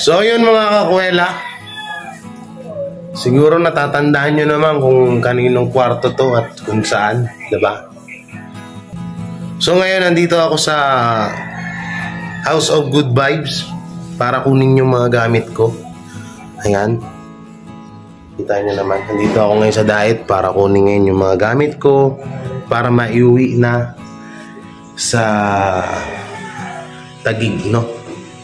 So yun mga kakwela, siguro natatandaan nyo naman kung kaninong kwarto to at kung saan, diba? So ngayon nandito ako sa House of Good Vibes para kunin yung mga gamit ko. Ayan, kita nyo naman, nandito ako ngayon sa diet para kunin ngayon yung mga gamit ko para maiuwi na sa Taguig, no?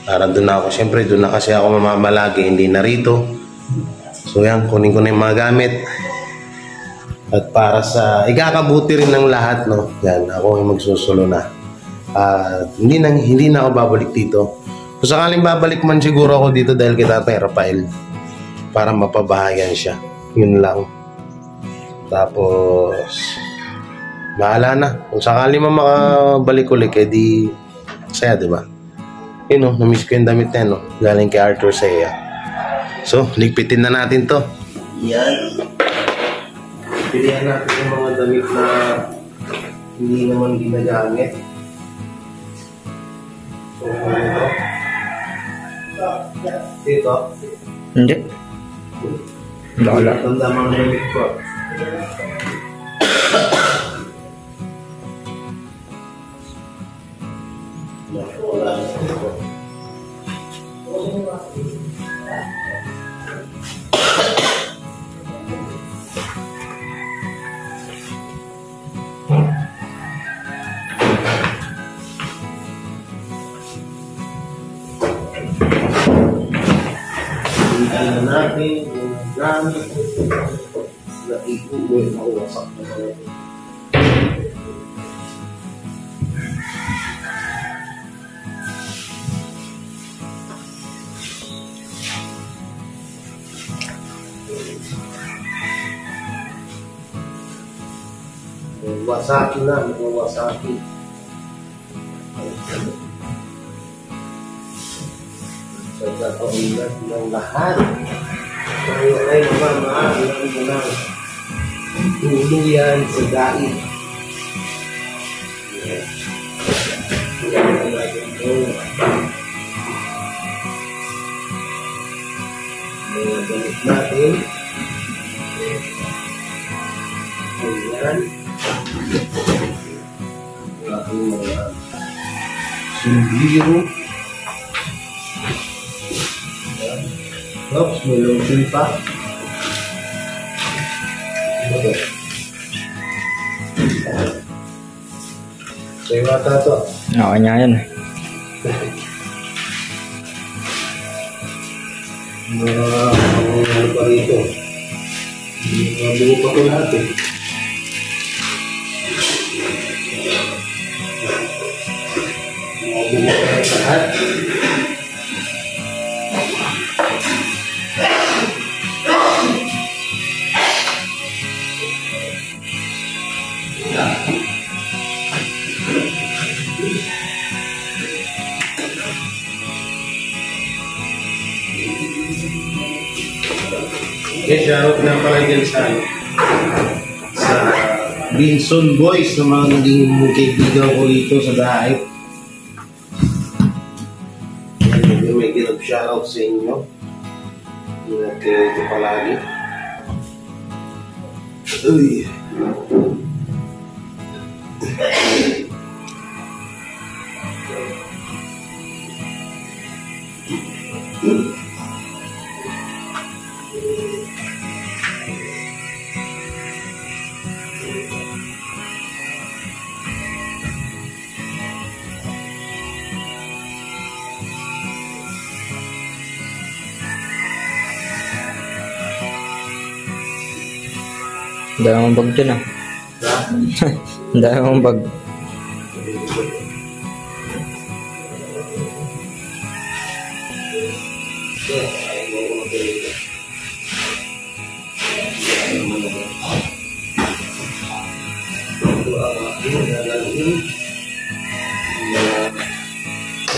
Para doon na ako, syempre doon na kasi ako mamamalagi, hindi na rito. So yan, kunin ko na yung mga gamit. At para sa ikakabuti rin ng lahat, no? Yan, ako yung magsusulo na. Hindi na ako babalik dito. Kung sakaling babalik man siguro ako dito dahil kay Tatay Rafael para mapabahayan siya. Yun lang. Tapos bahala na. Kung sakaling makabalik ulit, di saya, diba? Yun, no? Namiss ko yung damit na yun, no? Galing kay Arthur Saya. So, ligpitin na natin to. Yan. Pilihan natin yung mga damit na hindi naman ginagamit. So, ano ito? Ito? Hindi. Wala. Tanda mga damit ko. Wala. Tingnan natin yung gamit na iuwi na wasak na mga ito. Wasaki na, mga wasaki. So, kakaulat ng lahat. Tayo ay mamamaalan mo lang. Tulong yan sa dait. Mga gamit natin. Ayan. Aking mga sumbiro. Oops, may lotion pa. Okay. Sa'yo ata ito. Oo, niya yan. Ano pa rito? Mga buo pa ito lahat eh. Mga buo pa ito lahat. Okay, shoutout na pala dyan sa Binson Boys na mga naging kaibigan ko dito sa Daip. May ginag shoutout sa inyo. Ingat kayo ito palagi. Uy! Ang dami mong bag dyan ah. Ang dami mong bag.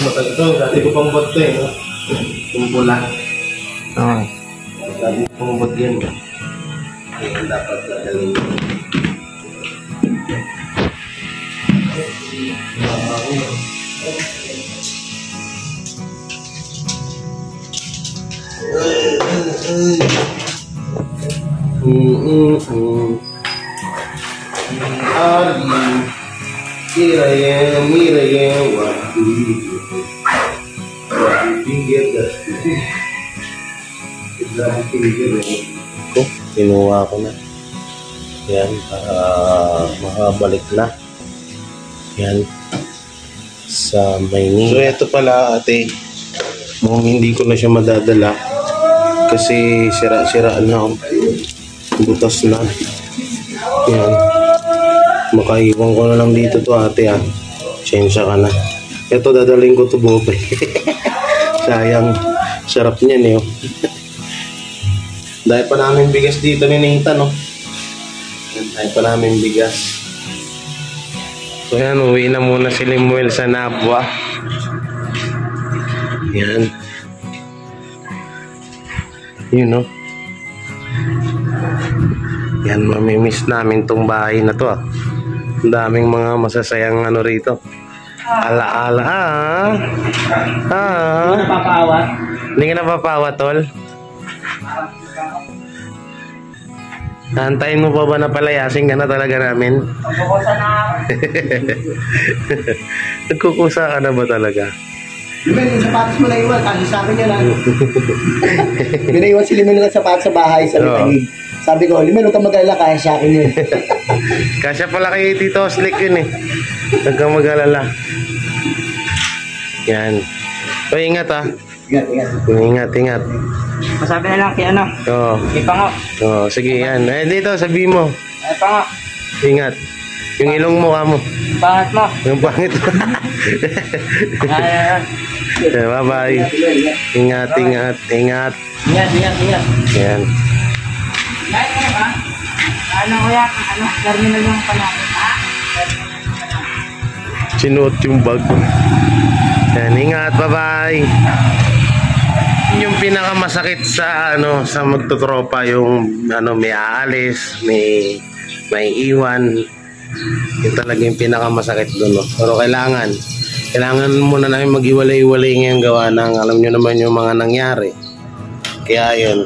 Matag ito, dati ko pang bot ito eh. Yung pula. Oo. Dati ko pang bot yan. Kaya dapat gagaling. Are you? Here I am, what do you do? What do you get that? Ito, kinuha ko na. Yan, para makabalik na. Yan. Sa Maynila. So, ito pala ate. Mukhang hindi ko na siya madadala. Kasi sira-siraan na. Butas na. Yan. Makaiwan ko na lang dito to ate ha. Sensya ka na. Ito dadaling ko to bobe. Sayang. Sarap niyan eh. Dahil pa namin bigas dito ni Nathan no. Dahil pa namin bigas. So yan, uwi na muna si Limuel sa Nabwa. Yan. You know. Yan, mamimiss namin tong bahay na to ah. Ang daming mga masasayang ano rito. Ala-ala ah. Ah. Hindi ka napapawat? Hindi ka napapawat, tol? Antayin mo pa ba na palayasin ka na talaga namin? Nagkukusa na ako. Nagkukusa ka na ba talaga? Limel, yung sapatos mo na iwan, kasi sa akin yan lang. Pinaiwan si Limel ng sapatos sa bahay, sa Tagig. Sabi ko, Limel, huwag kang mag-alala, kaya sa akin yun. Kasya pala kay Tito Slick yun eh. Huwag kang mag-alala. Yan. O, ingat ah. Ingat. Masabi na lang kay ano? Oo. Ipango. Oo, sige yan. Eh, dito, sabi mo. Ipango. Ingat. Yung ilong mo ka mo. Pangat mo. Yung pangit mo. Ayan. Bye-bye. Ingat. Ingat. Yan. Dahil ano ba? Ano kuya? Ano? Terminal yung panakit. Ha? Sinuot yung bag. Yan, ingat. Bye-bye. Yung pinakamasakit sa ano sa magtutropa yung ano may aalis, may iwan. Yung talaga yung pinakamasakit doon, no? Pero kailangan muna namin mag-iwalay-iwalay ngayong gawa ng alam nyo naman yung mga nangyari. Kaya yun.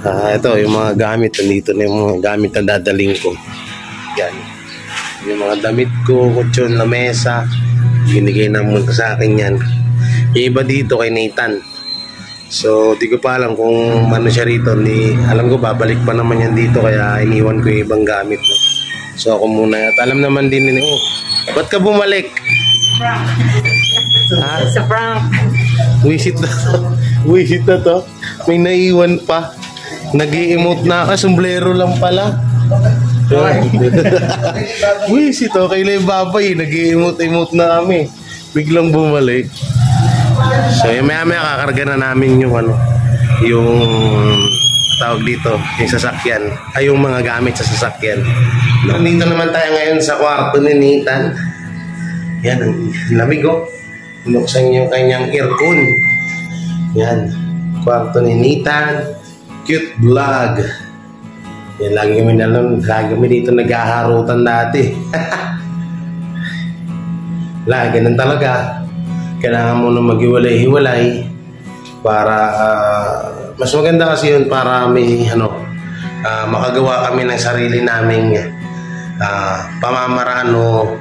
Ito yung mga gamit nandito na yung mga gamit na dadaling ko. Yan. Yung mga damit ko, kutsyon na mesa, binigay na muna sa akin yan. Yung iba dito kay Nathan. So, di ko pa alam kung ano siya rito. Alam ko, babalik pa naman yan dito. Kaya iniwan ko yung ibang gamit. No? So, ako muna. At alam naman din nila, ba't ka bumalik? Ha? Sa prank. Wisit na to. May naiwan pa. Nag-i-emote na ka. Sombrero lang pala. Wisit to. Kay Babay. Nag-i-emote na kami. Biglang bumalik. So maya-maya kakarga na namin yung yung tawag dito, yung sasakyan, ay yung mga gamit sa sasakyan. Nandito naman tayo ngayon sa kwarto ni Nathan. Yan, ang lamig oh. Binuksan yung kanyang aircon. Yan, kwarto ni Nathan. Cute vlog. Yan, lagi kami dito nag-aharutan dati. Lagi ganun talaga. Kailangan mo na maghiwalay-hiwalay para mas maganda kasi yun para may makagawa kami ng sarili naming pamamaraan o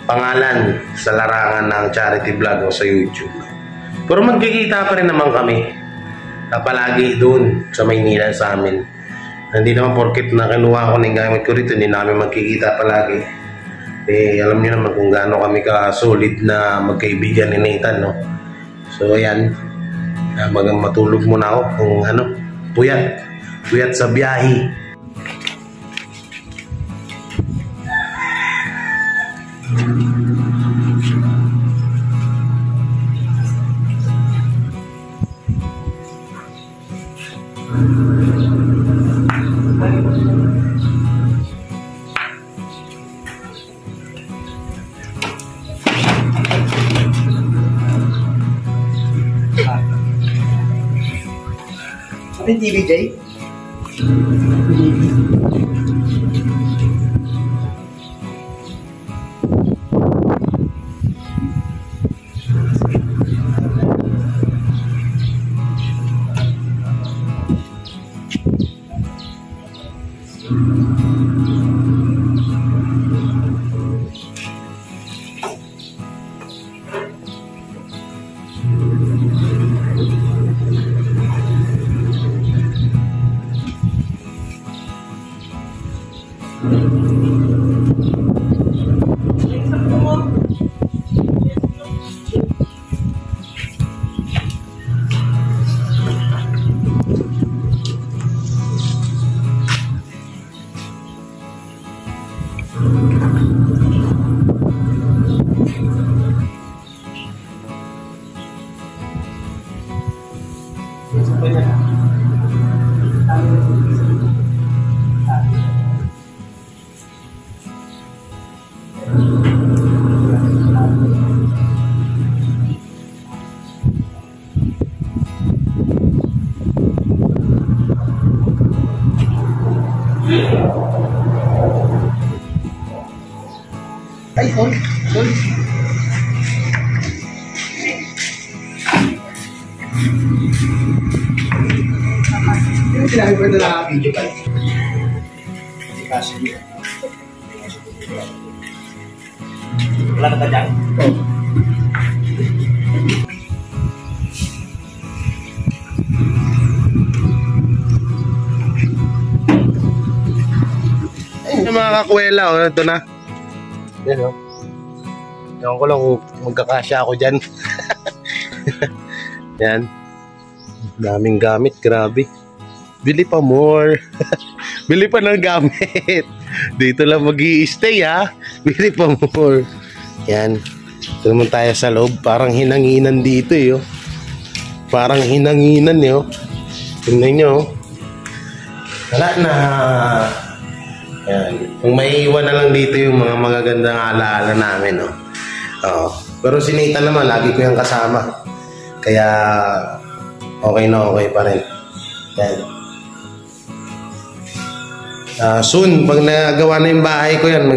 pangalan sa larangan ng charity vlog o sa YouTube. Pero magkikita pa rin naman kami palagi doon sa Maynila sa amin. Hindi naman porket na kinuha ko ng gamit ko rito, hindi namin magkikita palagi. Eh, alam niyo naman kung gaano kami ka-solid na magkaibigan ni Nathan, no? So, ayan. Matulog muna ako kung puyat sa biyahe. Ano yung TVJ? Ay, sorry. Sinabi ko ito na video ka. Kasi wala ka ba dyan? Oo. Yung mga kakwela, oh, ito na. Yan, oh. Ewan ko lang kung magkakasya ako dyan. Yan. Daming gamit, grabe. Bili pa more. Bili pa ng gamit. Dito lang mag-i-stay, ha. Bili pa more. Yan. Ito naman tayo sa loob. Parang hinanginan dito, eh, oh. Parang hinanginan, eh, oh. Tingnan nyo, oh. Wala na. Yan. Kung may iwan na lang dito yung mga magagandang alaala namin, no? Oo. Pero si Nathan naman, lagi ko yung kasama. Kaya, okay na okay pa rin. Yan. Soon, pag nagawa na yung bahay ko yan,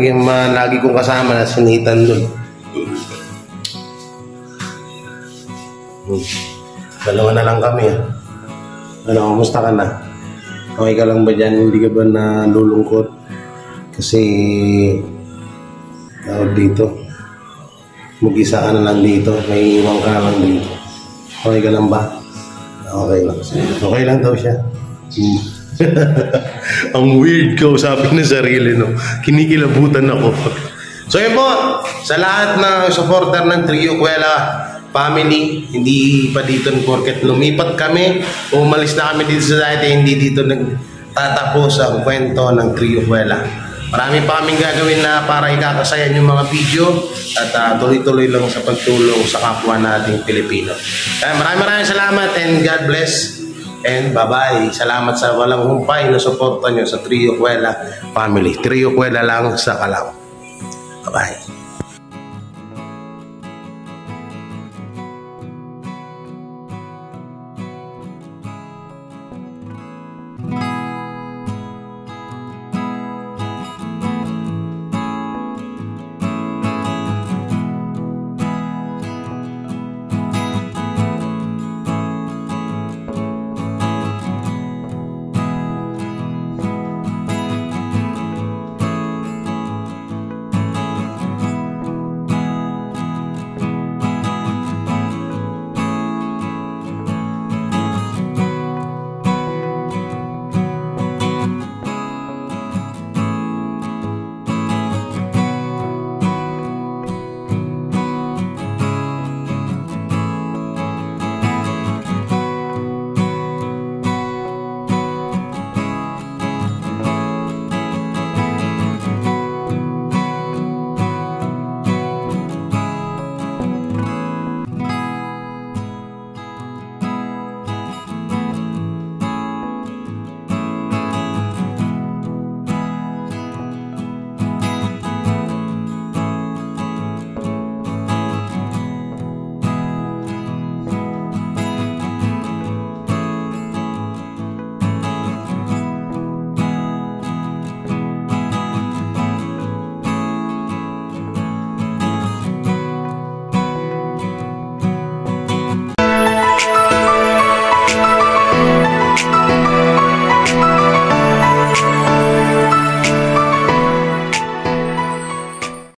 lagi kong kasama na si Nathan dun. Dalawa na lang kami. Ano, kumusta ka na? Okay ka lang ba dyan? Hindi ka ba nalulungkot? Kasi tawag dito, mag-isa ka na lang dito, may iwan ka na lang dito. Okay ka lang ba? Okay lang. Okay lang daw siya. Ang weird ko, sabi ng sarili, no? Kinikilabutan ako. So yun po, sa lahat na supporter ng Trio Kuwela family, hindi pa dito porket lumipat kami, umalis na kami dito sa dati, hindi dito nagtatapos ang kwento ng Trio Kuwela. Marami pa kaming gagawin na para ikakasayan yung mga video at tuloy-tuloy lang sa pagtulong sa kapwa nating Pilipino. Kaya maraming salamat and God bless and bye-bye. Salamat sa walang humpay na suporta nyo sa Trio Kuwela family. Trio Kuwela lang sa Calao. Bye-bye.